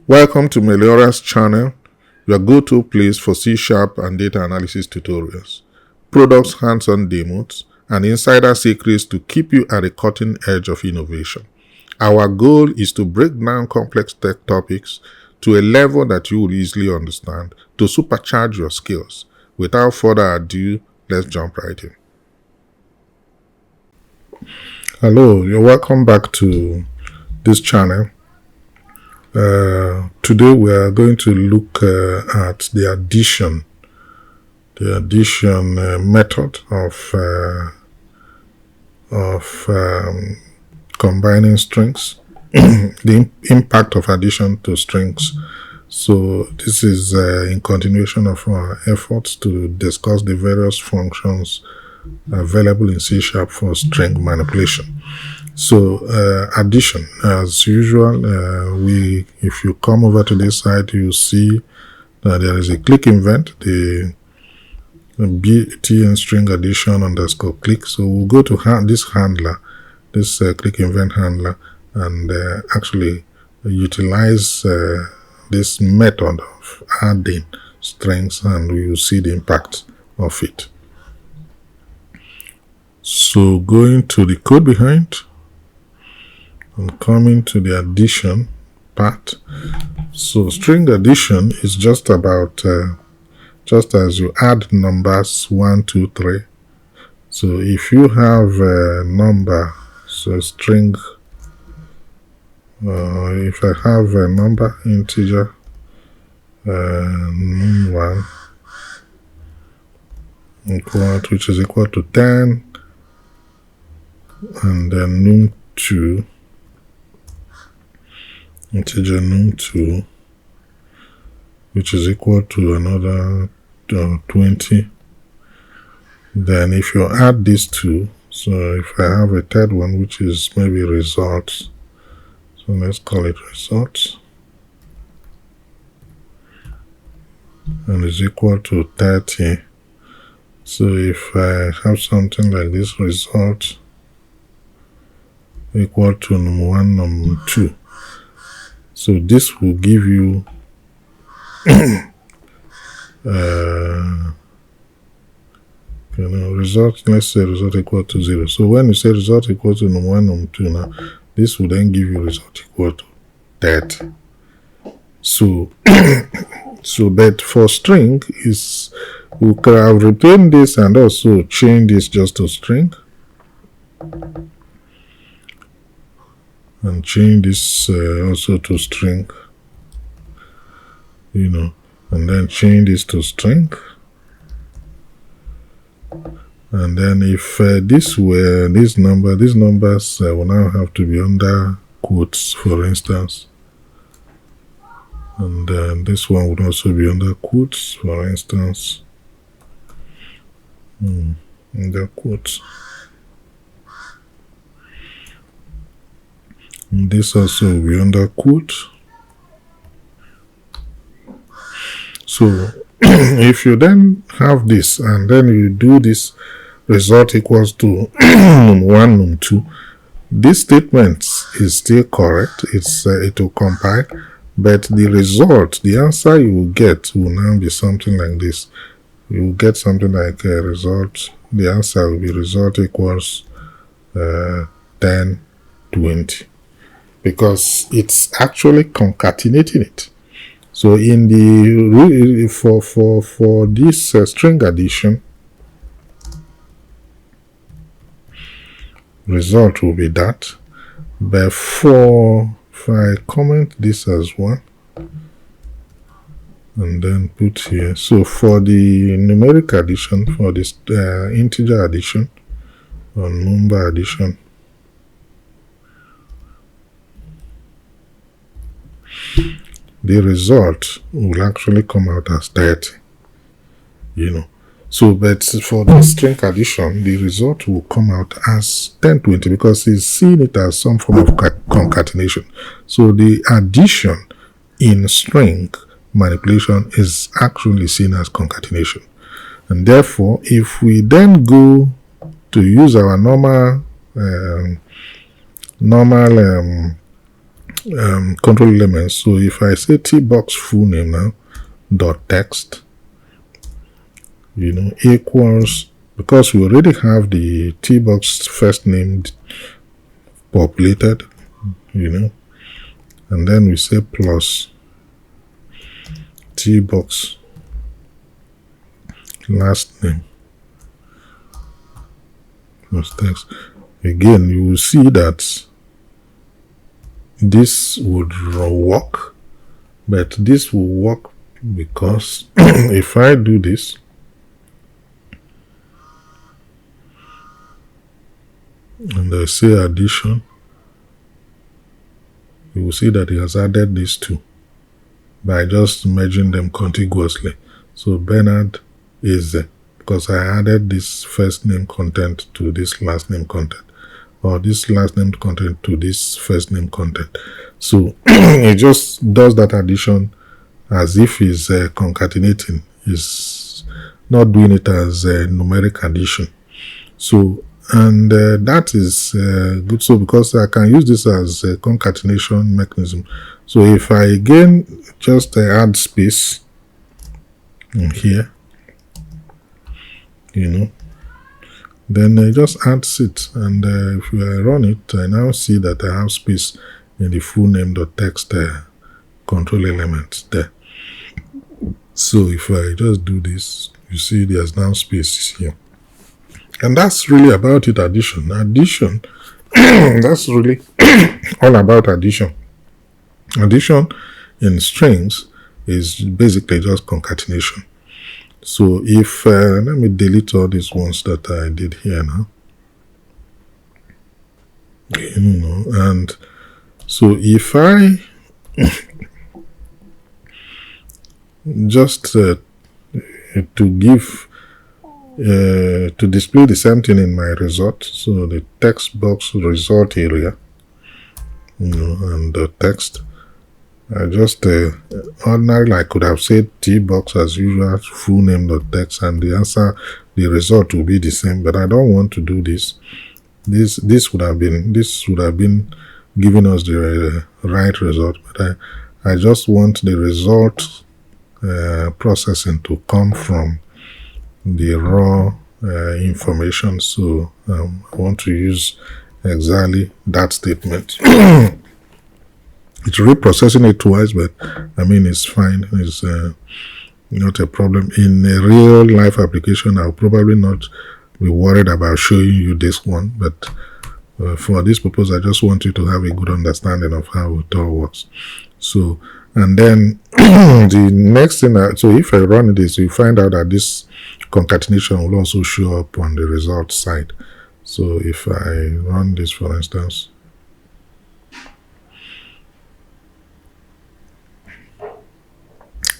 Welcome to Meliora's channel, your go-to place for C# and data analysis tutorials, products hands-on demos, and insider secrets to keep you at the cutting edge of innovation. Our goal is to break down complex tech topics to a level that you will easily understand to supercharge your skills. Without further ado, let's jump right in. Hello, you're welcome back to this channel. Today we are going to look at the addition method of combining strings, the impact of addition to strings. So this is in continuation of our efforts to discuss the various functions available in C# for string manipulation. So addition, as usual, if you come over to this side, you see that there is a click event, the btn string addition _ click. So we'll go to this handler, this click event handler, and actually utilize this method of adding strings, and we will see the impact of it. So going to the code behind and coming to the addition part. So string addition is just about just as you add numbers 1, 2, 3. So if you have a number, so string, if I have a number integer num1 which is equal to 10, and then num2 integer num2 which is equal to another 20. Then if you add these two, so if I have a third one which is maybe results, so let's call it results, and is equal to 30. So if I have something like this, result equal to num1 num2, so this will give you result, let's say result equal to 0. So when you say result equal to num1 num2 now, this will then give you result equal to 30. So but for string is, we could have retained this and also change this just to string, and change this also to string, and then change this to string. And then if these numbers will now have to be under quotes, for instance, and this one would also be under quotes, for instance, under quotes. And this also will be under quote. So if you then have this and then you do this result equals to num1 num2, this statement is still correct. It will compile, but the result, the answer you will get will now be something like this. You will get something like a result. The answer will be result equals 10, 20, because it's actually concatenating it. So in the for this string addition, result will be that. But if I comment this as 1 and then put here, so for the numeric addition, for this integer addition or number addition, the result will actually come out as 30, So, but for the string addition, the result will come out as 1020 because it's seeing it as some form of concatenation. So the addition in string manipulation is actually seen as concatenation. And therefore, if we then go to use our normal control elements. So if I say tbox full name now dot text, equals, because we already have the tbox first name populated, and then we say plus tbox last name plus text. Again, you will see that this would work, but this will work because if I do this, and I say addition, you will see that it has added these two by just merging them contiguously. So Bernard is there because I added this first name content to this last name content, or this last name content to this first name content. So it just does that addition as if it's concatenating. It's not doing it as a numeric addition. So, and that is good. So because I can use this as a concatenation mechanism. So if I again just add space in here, then I just adds it, and if I run it, I now see that I have space in the full name.text control element there. So if I just do this, you see there's now space here. And that's really about it, addition. Addition, that's really all about addition. Addition in strings is basically just concatenation. So if, let me delete all these ones that I did here now. And so if I just to give, to display the same thing in my result, so the text box result area, and the text, I just ordinarily I could have said tbox as usual full name.text, and the answer, the result will be the same, but I don't want to do this. This would have been giving us the right result, but I just want the result processing to come from the raw information. So I want to use exactly that statement. It's reprocessing it twice, but I mean, it's fine. It's not a problem. In a real life application, I'll probably not be worried about showing you this one, but for this purpose, I just want you to have a good understanding of how it all works. So, and then the next thing, so if I run this, you find out that this concatenation will also show up on the result side. So if I run this, for instance,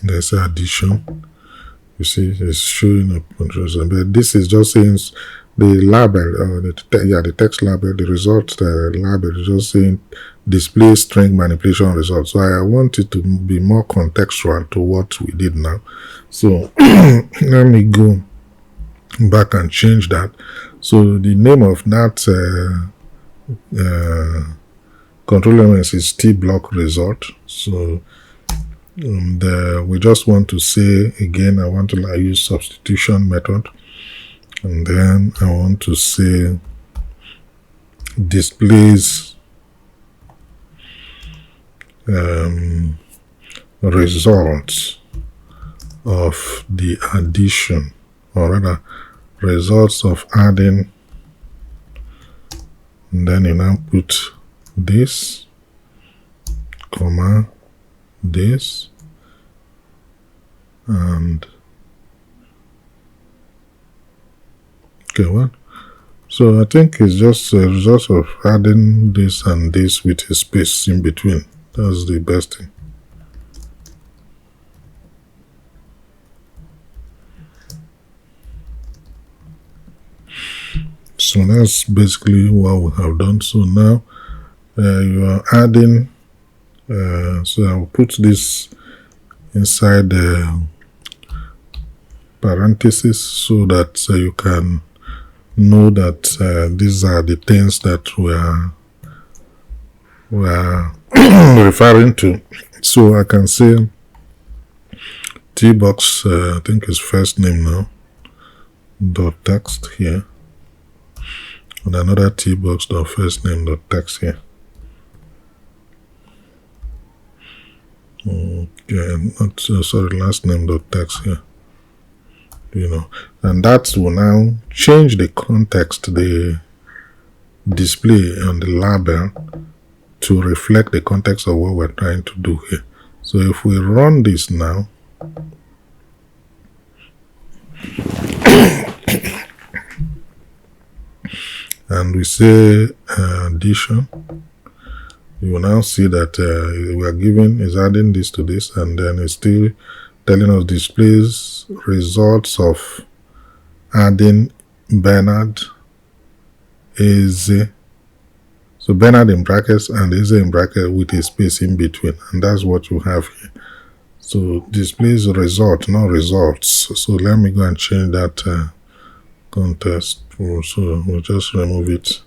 there's addition. You see, it's showing up on the result. But this is just saying the label, the text label, the result label is just saying display string manipulation result. So I want it to be more contextual to what we did now. So let me go back and change that. So the name of that control element is tblock result. So we just want to say again, I want to use substitution method, and then I want to say displays results of the addition, or rather results of adding, and then you now put this, comma, this, and okay, well, so I think it's just a result of adding this and this with a space in between. That's the best thing. So that's basically what we have done. So now you are adding, so I'll put this inside the parentheses so that you can know that these are the things that we are referring to. So I can say tbox, I think is first name now, dot text here, and another tbox dot first name dot text here. Okay, not sorry, last name dot text here. And that will now change the context, the display on the label, to reflect the context of what we're trying to do here. So if we run this now, and we say addition, you will now see that we are giving is adding this to this, and then it's still telling us displays results of adding Bernard, Eze. So Bernard in brackets and Eze in bracket with a space in between, and that's what you have here. So displays result, not results. So let me go and change that context. So we'll just remove it,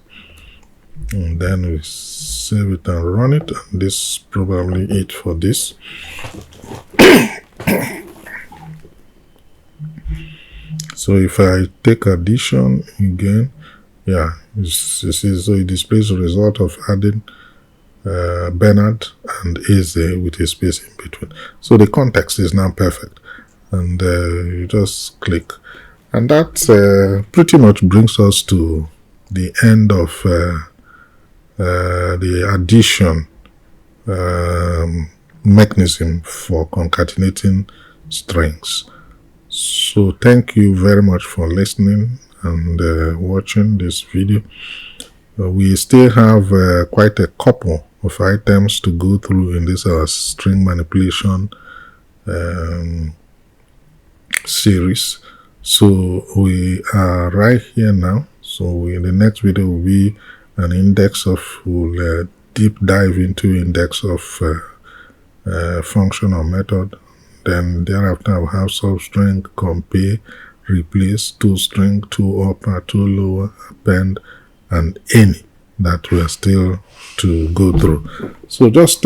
and then we save it and run it. And this is probably it for this. So if I take addition again, yeah, so it displays the result of adding Bernard and Eze with a space in between. So the context is now perfect, and you just click, and that pretty much brings us to the end of the addition mechanism for concatenating strings. So thank you very much for listening and watching this video. We still have quite a couple of items to go through in this string manipulation series. So we are right here now. So in the next video will be an index of, we'll deep dive into index of function or method. Then thereafter I'll have substring, compare, replace, toString, toUpper, toLower, append, and any that we are still to go through. So just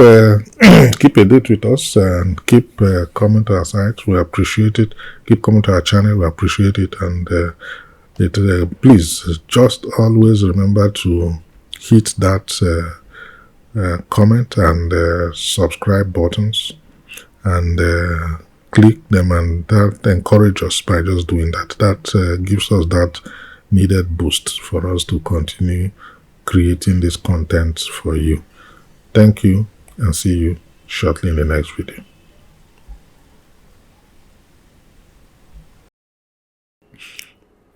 keep a date with us and keep comment to our site. We appreciate it. Keep coming to our channel. We appreciate it. And please just always remember to hit that comment and subscribe buttons, and click them, and that encourages us by just doing that. That gives us that needed boost for us to continue creating this content for you. Thank you, and see you shortly in the next video.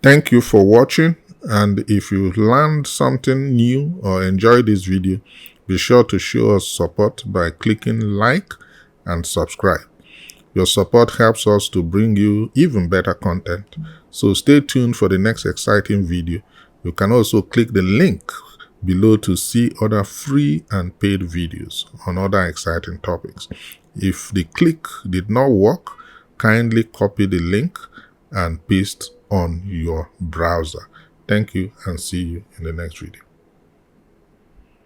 Thank you for watching, and if you learned something new or enjoyed this video, be sure to show us support by clicking like and subscribe. Your support helps us to bring you even better content, so stay tuned for the next exciting video. You can also click the link below to see other free and paid videos on other exciting topics. If the click did not work, kindly copy the link and paste on your browser. Thank you, and see you in the next video.